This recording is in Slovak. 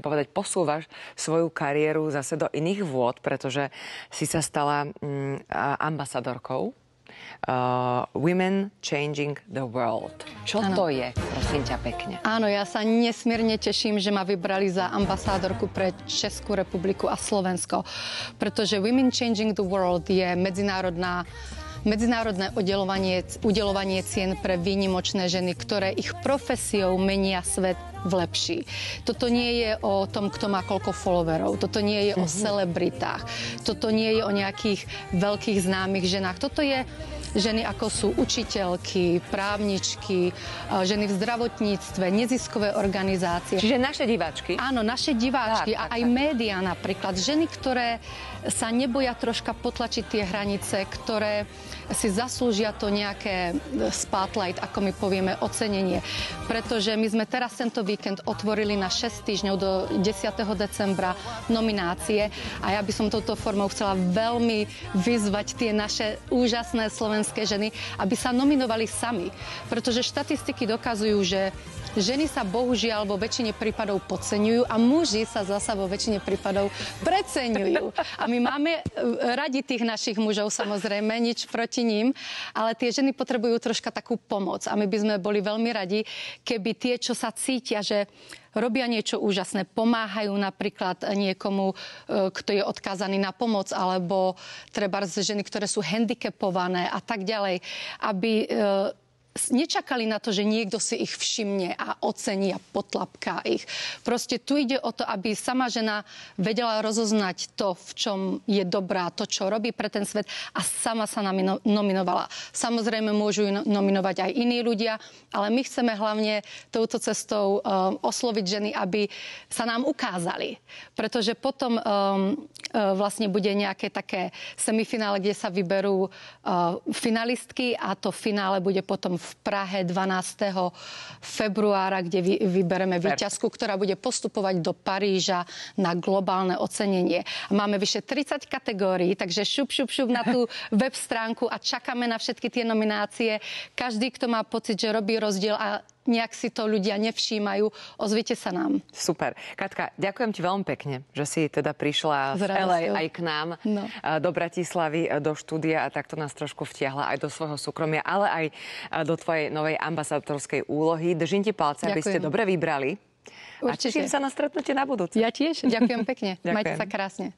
povedať, posúvaš svoju kariéru zase do iných vôd, pretože si sa stala ambasadorkou Women Changing the World. Čo to je, prosím ťa pekne? Áno, ja sa nesmierne teším, že ma vybrali za ambasádorku pre Českú republiku a Slovensko, pretože Women Changing the World je medzinárodné udeľovanie cien pre výnimočné ženy, ktoré ich profesiou menia svet v lepší. Toto nie je o tom, kto má koľko followerov. Toto nie je o celebritách. Toto nie je o nejakých veľkých známych ženách. Toto je ženy, ako sú učiteľky, právničky, ženy v zdravotníctve, neziskové organizácie. Čiže naše diváčky? Áno, naše diváčky a aj médiá napríklad. Ženy, ktoré sa neboja troška potlačiť tie hranice, ktoré si zaslúžia to nejaké spotlight, ako my povieme, ocenenie. Pretože my sme teraz tento víkend otvorili na 6 týždňov do 10. decembra nominácie a ja by som touto formou chcela veľmi vyzvať tie naše úžasné slovenské ženy, aby sa nominovali sami. Pretože štatistiky dokazujú, že ženy sa bohužiaľ vo väčšine prípadov podceňujú a muži sa zasa vo väčšine prípadov preceňujú. A my máme radi tých našich mužov, samozrejme, nič proti ním, ale tie ženy potrebujú troška takú pomoc. A my by sme boli veľmi radi, keby tie, čo sa cítia, že robia niečo úžasné, pomáhajú napríklad niekomu, kto je odkázaný na pomoc, alebo treba ženy, ktoré sú handicapované a tak ďalej, aby nečakali na to, že niekto si ich všimne a ocení a potlapká ich. Proste tu ide o to, aby sama žena vedela rozoznať to, v čom je dobrá, to, čo robí pre ten svet a sama sa nominovala. Samozrejme môžu ju nominovať aj iní ľudia, ale my chceme hlavne touto cestou osloviť ženy, aby sa nám ukázali. Pretože potom vlastne bude nejaké také semifinále, kde sa vyberú finalistky a to finále bude potom v Prahe 12. februára, kde vybereme víťazku, ktorá bude postupovať do Paríža na globálne ocenenie. Máme vyše 30 kategórií, takže šup na tú web stránku a čakáme na všetky tie nominácie. Každý, kto má pocit, že robí rozdiel a nejak si to ľudia nevšímajú, ozvite sa nám. Super. Katka, ďakujem ti veľmi pekne, že si teda prišla z LA aj k nám do Bratislavy, do štúdia a takto nás trošku vtiahla aj do svojho súkromia, ale aj do tvojej novej ambasadorskej úlohy. Držím ti palce, aby ste dobre vybrali. Určite. A teším sa na stretnutie na budúce. Ja tiež. Ďakujem pekne. Majte sa krásne.